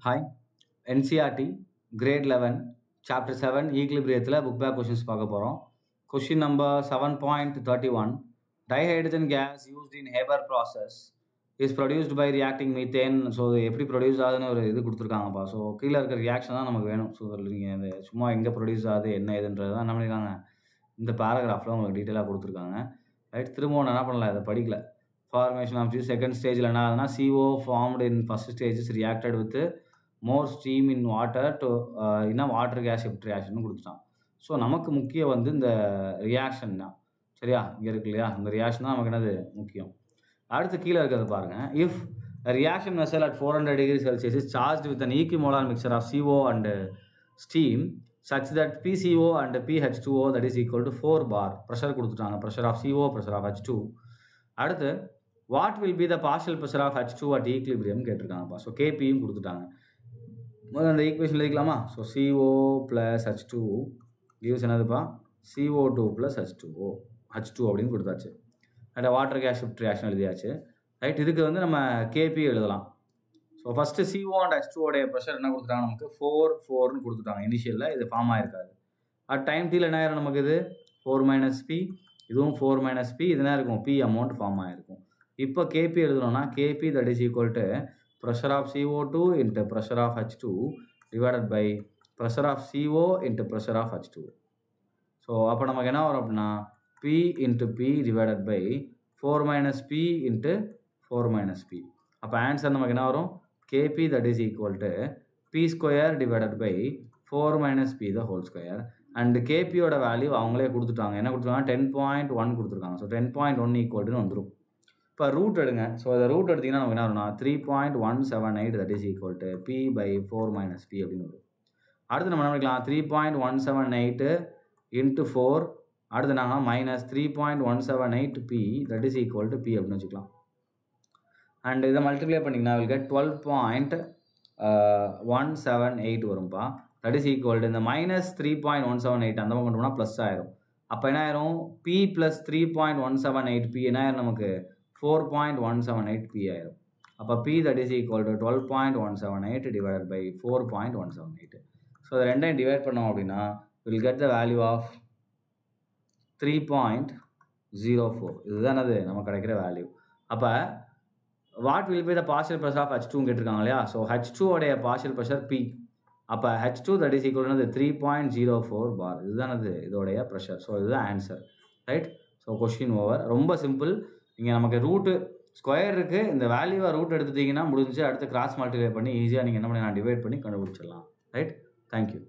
Hi, NCRT, Grade 11, Chapter 7, Equilibrium book back questions பார்க்க போறோம். Question number 7.31. Dihydrogen gas used in Haber process is produced by reacting methane. So எப்படி produce ஆகுதுன்னு ஒரு இது கொடுத்துருக்காங்கப்பா. So கீழே இருக்கிற ரியாக்ஷன் தான் நமக்கு வேணும். ஸோ நீங்கள் இந்த சும்மா எங்கே ப்ரொடியூஸ் ஆகுது என்ன ஏதுன்றது தான் என்ன பண்ணியிருக்காங்க இந்த பேராகிராஃபில் உங்களுக்கு டீட்டெயிலாக கொடுத்துருக்காங்க. ரைட், திரும்பவும் என்ன பண்ணல, இதை படிக்கல. Formation of the second stage என்ன ஆகுதுன்னா CO formed in first stages reacted with more steam in water to water case shift reaction கொடுத்துட்டான். ஸோ நமக்கு முக்கியம் வந்து இந்த ரியாக்ஷன் தான். சரியா, இங்கே இருக்கு இல்லையா, இந்த ரியாக்ஷன் தான் நமக்கு என்னது முக்கியம். அடுத்து கீழே இருக்கிறது பாருங்க. If reaction vessel at 400 degrees Celsius is charged with an equimolar mixture of CO and steam such that PCO and PH2O that is equal to 4 bar. Pressure கொடுத்துட்டாங்க, pressure of CO, pressure of H2. அடுத்து what will be the partial pressure of H2 at equilibrium கேட்டிருக்காங்கப்பா. So கேபியும் கொடுத்துட்டாங்க. முதல்ல அந்த equation எழுதிக்கலாமா. So CO + H2 gives என்னதுப்பா, CO2 + H2 அப்படின்னு கொடுத்தாச்சு. And water case shift reaction எழுதியாச்சு. ரைட், இதுக்கு வந்து நம்ம கேபி எழுதலாம். So first CO and H2 pressure என்ன கொடுத்துட்டாங்க, நமக்கு 4 கொடுத்துட்டாங்க. இனிஷியலில் இது ஃபார்ம் ஆகிருக்காது. அட் டைம் டீல் என்ன ஆயிரும், நமக்கு இது 4 - P, இதுவும் 4 - P, இது என்ன இருக்கும், P அமௌண்ட் ஃபார்ம் ஆகிருக்கும். இப்போ கேபி எழுதணும்னா KP that is equal to pressure of CO2 into pressure of H2 divided by pressure of CO into pressure of H2. So அப்போ நமக்கு என்ன வரும் அப்படின்னா P into P divided by 4 - P into 4 - P. அப்போ answer நமக்கு என்ன வரும், KP that is equal to P² divided by 4 - P the whole square. And கேபியோட வேல்யூ அவங்களே கொடுத்துட்டாங்க. என்ன கொடுத்துருக்காங்க, 10.1 கொடுத்துருக்காங்க. ஸோ 10.1 ஈக்குவல்ட்டுன்னு வந்துடும். இப்போ ரூட் எடுங்க. ஸோ அதை ரூட் எடுத்திங்கன்னா நமக்கு என்ன வரும்னா 3.178 that is equal to P by 4 - P அப்படின்னு வரும். அடுத்து நம்ம என்ன பண்ணிக்கலாம், 3.178 இன்ட்டு 4, அடுத்து நாங்கள் -3.178 P that is equal to P அப்படின்னு வச்சுக்கலாம். அண்ட் இதை மல்டிப்ளை பண்ணிங்கன்னா வில் கெட் 12.178 வரும்பா. தட் இஸ் ஈக்குவல் டு இந்த -3.178 அந்த பக்கம் கொண்டு போனால் ப்ளஸ் ஆயிரும். அப்போ என்ன ஆயிரும், P + 3.178 P என்ன ஆயிரும், நமக்கு 4.178 P ஆயிரும். அப்போ P that is equal to 12.178 divided by 4.178. So அதை ரெண்டையும் டிவைட் பண்ணோம் அப்படின்னா will get the value of 3.04. இதுதான் அது நமக்கு கிடைக்கிற வேல்யூ. அப்போ what will be the partial pressure of H2 கேட்டிருக்காங்க இல்லையா. ஸோ H2 உடைய பார்ஷியல் ப்ரெஷர் P. அப்போ H2 that is equal to 3.04 பார். இதுதான் அது இதோடைய ப்ரெஷர். ஸோ இதுதான் answer. Right, so question over. ரொம்ப சிம்பிள். இங்கே நமக்கு ரூட்டு ஸ்கொயர் இருக்குது, இந்த வேல்யூவை ரூட் எடுத்துட்டிங்கன்னா முடிஞ்சு. அடுத்து கிராஸ் மல்டிப்ளை பண்ணி ஈஸியாக நீங்கள் என்ன பண்ணி நான் டிவைட் பண்ணி கண்டுபிடிச்சிடலாம். Right, thank you.